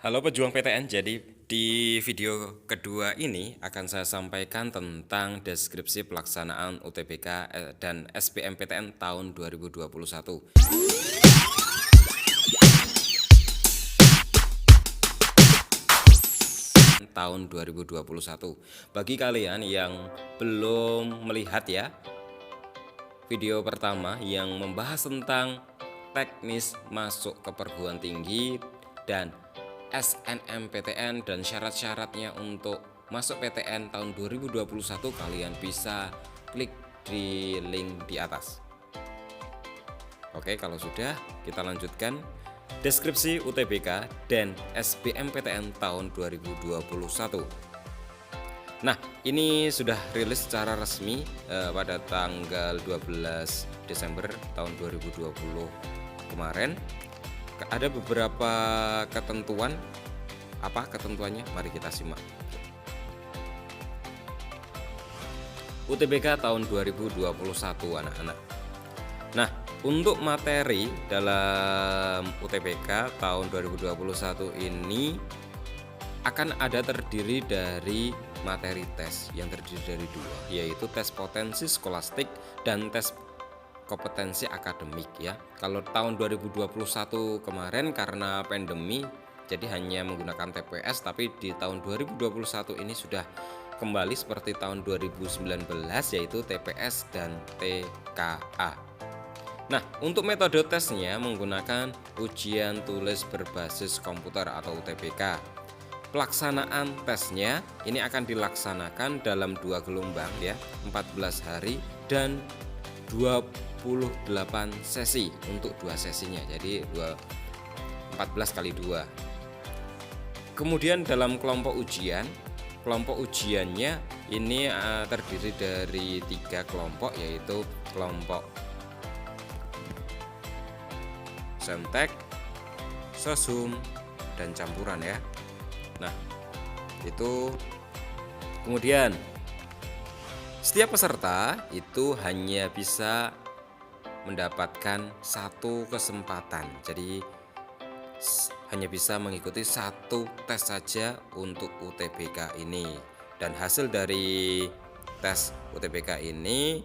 Halo pejuang PTN, jadi di video kedua ini akan saya sampaikan tentang deskripsi pelaksanaan UTBK dan SBMPTN tahun 2021. Tahun 2021. Bagi kalian yang belum melihat ya, video pertama yang membahas tentang teknis masuk ke perguruan tinggi dan SNMPTN dan syarat-syaratnya untuk masuk PTN tahun 2021, kalian bisa klik di link di atas. Oke, kalau sudah, kita lanjutkan deskripsi UTBK dan SBMPTN tahun 2021. Nah, ini sudah rilis secara resmi pada tanggal 12 Desember tahun 2020 kemarin. Ada beberapa ketentuan. Apa ketentuannya? Mari kita simak. UTBK tahun 2021 anak-anak. Nah, untuk materi dalam UTBK tahun 2021 ini akan ada terdiri dari materi tes yang terdiri dari dua, yaitu tes potensi skolastik dan tes kompetensi akademik ya. Kalau tahun 2021 kemarin karena pandemi jadi hanya menggunakan TPS, tapi di tahun 2021 ini sudah kembali seperti tahun 2019 yaitu TPS dan TKA. Nah, untuk metode tesnya menggunakan ujian tulis berbasis komputer atau UTBK. Pelaksanaan tesnya ini akan dilaksanakan dalam 2 gelombang ya, 14 hari dan 28 sesi untuk 2 sesinya. Jadi 14 kali 2. Kemudian dalam kelompok ujiannya ini terdiri dari 3 kelompok, yaitu kelompok Sentek, Sosum, dan campuran ya. Nah, itu kemudian setiap peserta itu hanya bisa mendapatkan 1 kesempatan. Jadi hanya bisa mengikuti 1 tes saja untuk UTBK ini. Dan hasil dari tes UTBK ini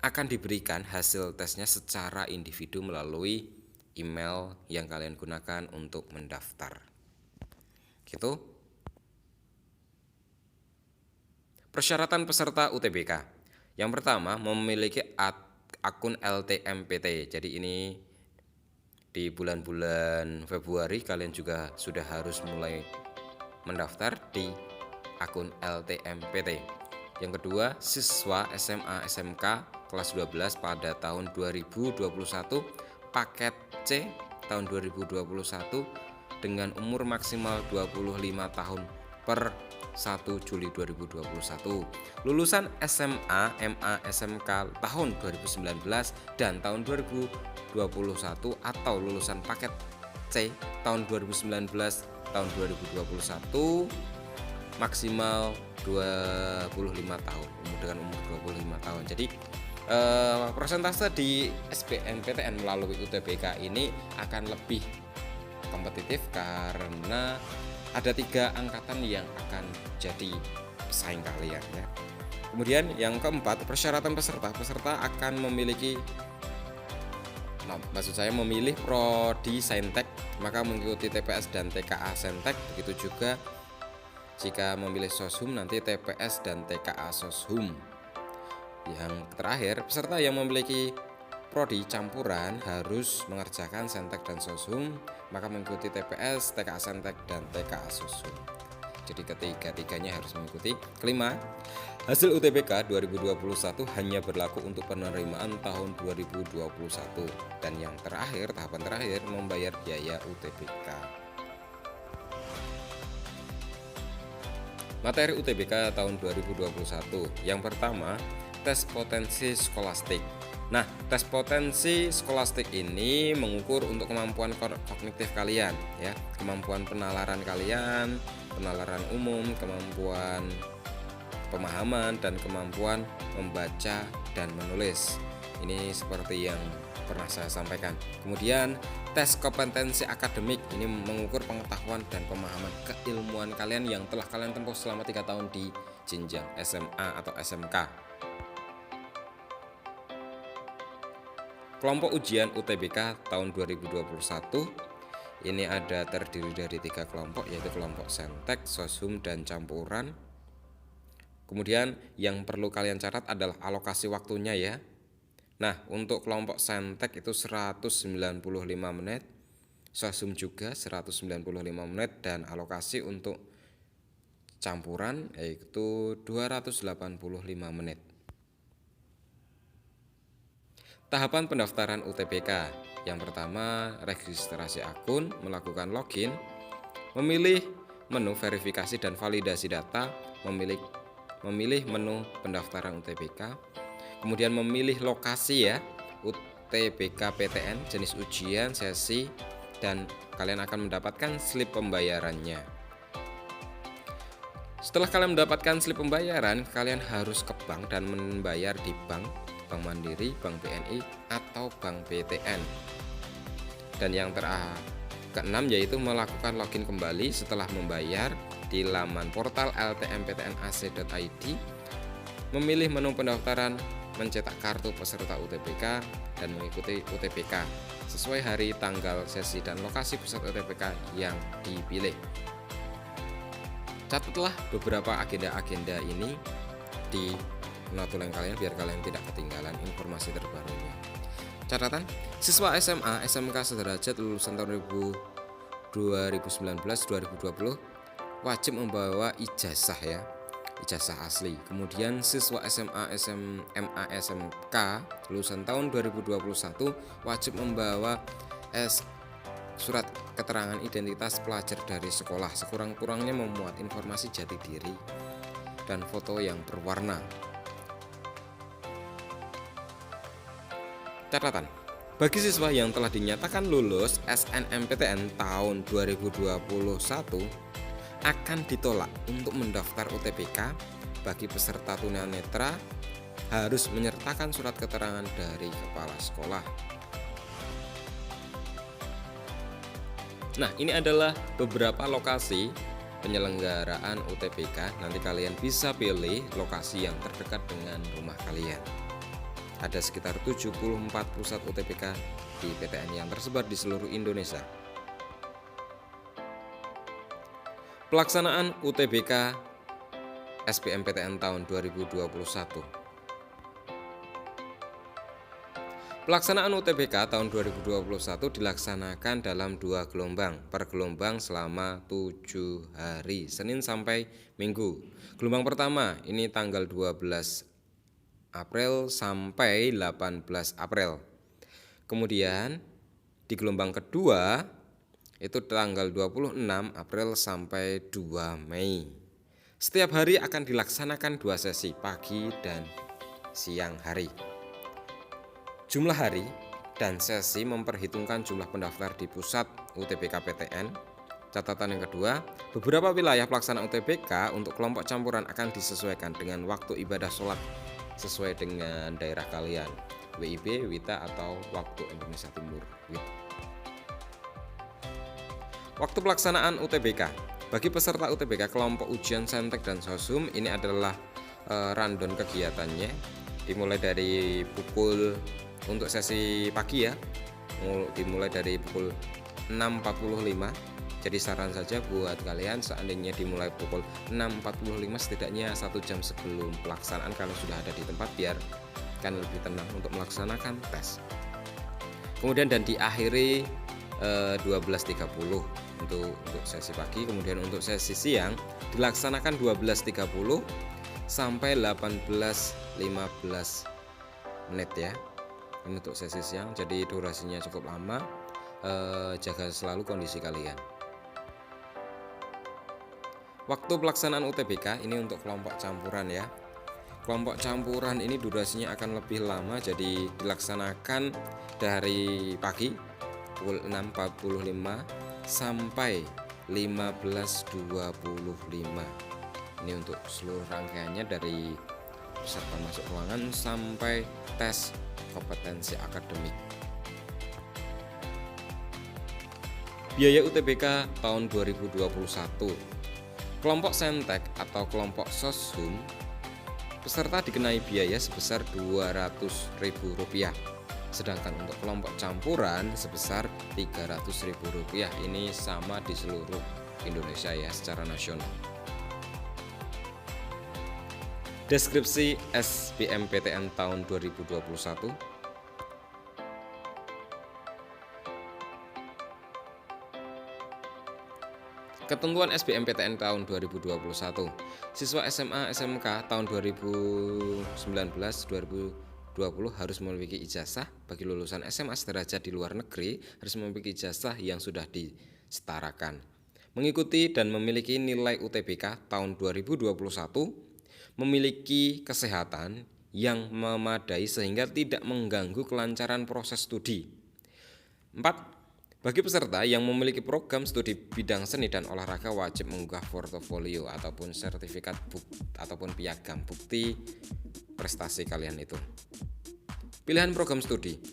akan diberikan hasil tesnya secara individu melalui email yang kalian gunakan untuk mendaftar. Gitu. Persyaratan peserta UTBK. Yang pertama, memiliki akun LTMPT. Jadi ini di bulan-bulan Februari kalian juga sudah harus mulai mendaftar di akun LTMPT. Yang kedua, siswa SMA SMK kelas 12 pada tahun 2021 paket C tahun 2021 dengan umur maksimal 25 tahun per 1 Juli 2021. Lulusan SMA, MA, SMK tahun 2019 dan tahun 2021 atau lulusan paket C tahun 2019 tahun 2021 maksimal 25 tahun, dengan umur 25 tahun. Jadi persentase di SBMPTN melalui UTBK ini akan lebih kompetitif karena ada 3 angkatan yang akan jadi pesaing kalian ya. Kemudian yang keempat, persyaratan peserta akan memiliki memilih prodi Saintek, maka mengikuti TPS dan TKA Saintek. Begitu juga jika memilih Soshum, nanti TPS dan TKA Soshum. Yang terakhir, peserta yang memiliki prodi campuran harus mengerjakan Saintek dan Soshum, maka mengikuti TPS, TKA Saintek, dan TKA Soshum. Jadi ketiga-tiganya harus mengikuti. Kelima, hasil UTBK 2021 hanya berlaku untuk penerimaan tahun 2021. Dan yang terakhir, tahapan terakhir, membayar biaya UTBK. Materi UTBK tahun 2021. Yang pertama, tes potensi skolastik. Nah, tes potensi skolastik ini mengukur untuk kemampuan kognitif kalian ya, kemampuan penalaran kalian, penalaran umum, kemampuan pemahaman dan kemampuan membaca dan menulis. Ini seperti yang pernah saya sampaikan. Kemudian tes kompetensi akademik ini mengukur pengetahuan dan pemahaman keilmuan kalian yang telah kalian tempuh selama 3 tahun di jenjang SMA atau SMK. Kelompok ujian UTBK tahun 2021 ini ada terdiri dari 3 kelompok, yaitu kelompok Saintek, Soshum, dan campuran. Kemudian yang perlu kalian catat adalah alokasi waktunya ya. Nah, untuk kelompok Saintek itu 195 menit, Soshum juga 195 menit, dan alokasi untuk campuran yaitu 285 menit. Tahapan pendaftaran UTBK. Yang pertama, registrasi akun, melakukan login, memilih menu verifikasi dan validasi data, memilih menu pendaftaran UTBK, kemudian memilih lokasi ya, UTBK PTN, jenis ujian, sesi, dan kalian akan mendapatkan slip pembayarannya. Setelah kalian mendapatkan slip pembayaran, kalian harus ke bank dan membayar di Bank Mandiri, Bank BNI, atau Bank BTN. Dan yang keenam yaitu melakukan login kembali setelah membayar di laman portal ltmptnac.id, memilih menu pendaftaran, mencetak kartu peserta UTBK, dan mengikuti UTBK sesuai hari, tanggal, sesi, dan lokasi pusat UTBK yang dipilih. Catatlah beberapa agenda-agenda ini di notulen kalian biar kalian tidak ketinggalan informasi terbarunya. Catatan, siswa SMA, SMK sederajat lulusan tahun 2019-2020 wajib membawa ijazah ya, ijazah asli. Kemudian siswa SMA, SMA, SMK lulusan tahun 2021 wajib membawa surat keterangan identitas pelajar dari sekolah, sekurang-kurangnya memuat informasi jati diri dan foto yang berwarna. Catatan, bagi siswa yang telah dinyatakan lulus SNMPTN tahun 2021 akan ditolak untuk mendaftar UTBK. Bagi peserta tunanetra harus menyertakan surat keterangan dari kepala sekolah. Nah, ini adalah beberapa lokasi penyelenggaraan UTBK. Nanti kalian bisa pilih lokasi yang terdekat dengan rumah kalian. Ada sekitar 74 pusat UTBK di PTN yang tersebar di seluruh Indonesia. Pelaksanaan UTBK SBMPTN tahun 2021. Pelaksanaan UTBK tahun 2021 dilaksanakan dalam 2 gelombang, per gelombang selama 7 hari, Senin sampai Minggu. Gelombang pertama ini tanggal 12 April sampai 18 April. Kemudian di gelombang kedua itu tanggal 26 April sampai 2 Mei. Setiap hari akan dilaksanakan 2 sesi, pagi dan siang hari. Jumlah hari dan sesi memperhitungkan jumlah pendaftar di pusat UTBK PTN. Catatan yang kedua, beberapa wilayah pelaksanaan UTBK untuk kelompok campuran akan disesuaikan dengan waktu ibadah sholat sesuai dengan daerah kalian, WIB, WITA, atau waktu Indonesia Timur. Waktu pelaksanaan UTBK. Bagi peserta UTBK kelompok ujian Saintek dan Soshum, ini adalah rundown kegiatannya, dimulai dari pukul untuk sesi pagi ya, dimulai dari pukul 6.45. Jadi saran saja buat kalian, seandainya dimulai pukul 6.45, setidaknya 1 jam sebelum pelaksanaan kalian sudah ada di tempat biar kan lebih tenang untuk melaksanakan tes. Kemudian dan diakhiri 12.30 untuk sesi pagi. Kemudian untuk sesi siang dilaksanakan 12.30 sampai 18.15 menit ya. Ini untuk sesi siang, jadi durasinya cukup lama. Jaga selalu kondisi kalian. Waktu pelaksanaan UTBK ini untuk kelompok campuran ya. Kelompok campuran ini durasinya akan lebih lama, jadi dilaksanakan dari pagi pukul 6.45 sampai 15.25. Ini untuk seluruh rangkaiannya dari peserta masuk ruangan sampai tes kompetensi akademik. Biaya UTBK tahun 2021. Kelompok Saintek atau kelompok Soshum, peserta dikenai biaya sebesar Rp200.000. Sedangkan untuk kelompok campuran sebesar Rp300.000. Ini sama di seluruh Indonesia ya, secara nasional. Deskripsi SBMPTN tahun 2021. Ketentuan SBMPTN tahun 2021. Siswa SMA SMK tahun 2019-2020 harus memiliki ijazah. Bagi lulusan SMA sederajat di luar negeri harus memiliki ijazah yang sudah disetarakan. Mengikuti dan memiliki nilai UTBK tahun 2021, memiliki kesehatan yang memadai sehingga tidak mengganggu kelancaran proses studi. 4. Bagi peserta yang memiliki program studi bidang seni dan olahraga wajib mengunggah portofolio ataupun sertifikat ataupun piagam bukti prestasi kalian itu. Pilihan program studi.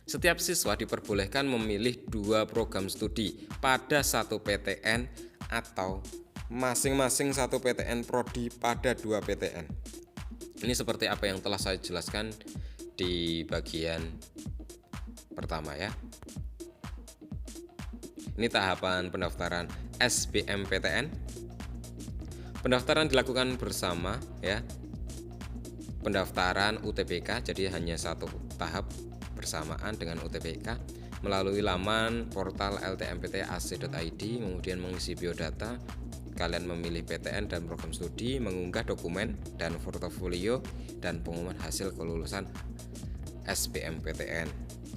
Setiap siswa diperbolehkan memilih 2 program studi pada 1 PTN atau masing-masing 1 PTN prodi pada 2 PTN. Ini seperti apa yang telah saya jelaskan di bagian pertama ya. Ini tahapan pendaftaran SBMPTN. Pendaftaran dilakukan bersama ya. Pendaftaran UTBK jadi hanya 1 tahap bersamaan dengan UTBK melalui laman portal ltmpt.ac.id, kemudian mengisi biodata, kalian memilih PTN dan program studi, mengunggah dokumen dan portofolio dan pengumuman hasil kelulusan SBMPTN.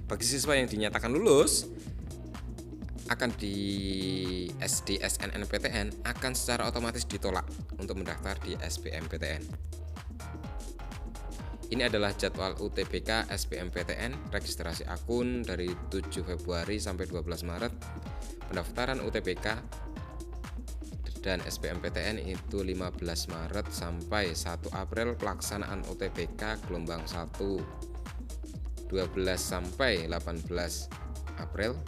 Bagi siswa yang dinyatakan lulus akan di SNMPTN akan secara otomatis ditolak untuk mendaftar di SBMPTN. Ini adalah jadwal UTBK SBMPTN, registrasi akun dari 7 Februari sampai 12 Maret. Pendaftaran UTBK dan SBMPTN itu 15 Maret sampai 1 April. Pelaksanaan UTBK gelombang 1 12 sampai 18 April.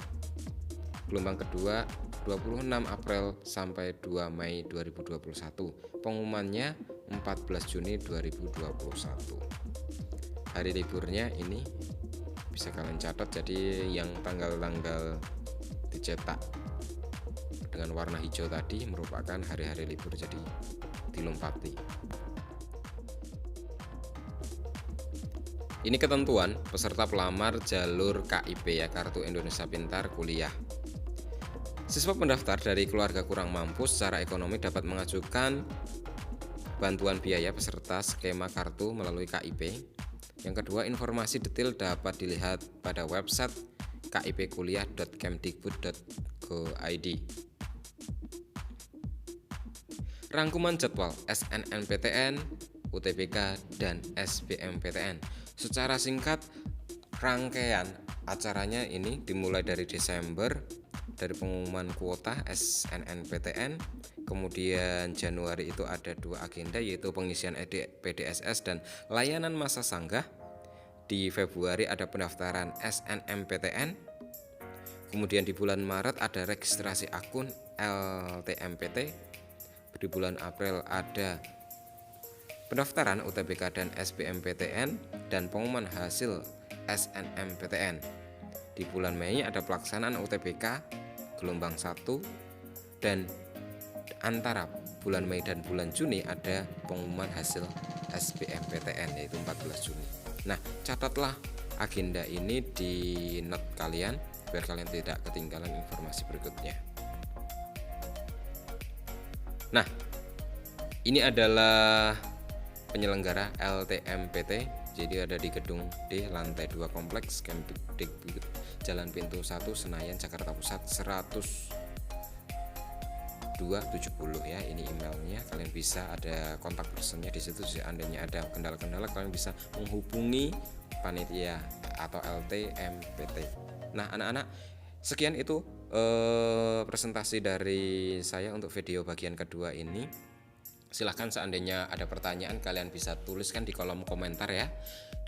Gelombang kedua 26 April sampai 2 Mei 2021. Pengumumannya 14 Juni 2021. Hari liburnya ini bisa kalian catat, jadi yang tanggal-tanggal dicetak dengan warna hijau tadi merupakan hari-hari libur, jadi dilompati. Ini ketentuan peserta pelamar jalur KIP ya, Kartu Indonesia Pintar Kuliah. Siswa pendaftar dari keluarga kurang mampu secara ekonomi dapat mengajukan bantuan biaya peserta skema kartu melalui KIP. Yang kedua, informasi detail dapat dilihat pada website kipkuliah.kemdikbud.go.id. Rangkuman jadwal SNMPTN, UTBK, dan SBMPTN. Secara singkat, rangkaian acaranya ini dimulai dari Desember, dari pengumuman kuota SNMPTN, kemudian Januari itu ada 2 agenda yaitu pengisian PDSS dan layanan masa sanggah. Di Februari ada pendaftaran SNMPTN, kemudian di bulan Maret ada registrasi akun LTMPT, di bulan April ada pendaftaran UTBK dan SBMPTN dan pengumuman hasil SNMPTN. Di bulan Mei ada pelaksanaan UTBK gelombang 1, dan antara bulan Mei dan bulan Juni ada pengumuman hasil SBMPTN yaitu 14 Juni. Nah, catatlah agenda ini di note kalian biar kalian tidak ketinggalan informasi berikutnya. Nah, ini adalah penyelenggara LTMPT. Jadi ada di gedung D lantai 2 kompleks Kemdikbud Jalan Pintu 1 Senayan Jakarta Pusat 10270 ya. Ini emailnya, kalian bisa ada kontak personnya di situ. Seandainya ada kendala-kendala kalian bisa menghubungi panitia atau LTMPT. Nah, anak-anak, sekian itu presentasi dari saya untuk video bagian kedua ini. Silahkan seandainya ada pertanyaan kalian bisa tuliskan di kolom komentar ya.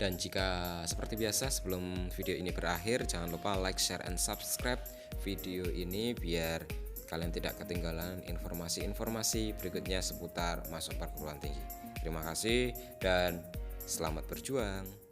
Dan jika seperti biasa sebelum video ini berakhir, jangan lupa like, share, and subscribe video ini biar kalian tidak ketinggalan informasi-informasi berikutnya seputar masuk perguruan tinggi. Terima kasih dan selamat berjuang.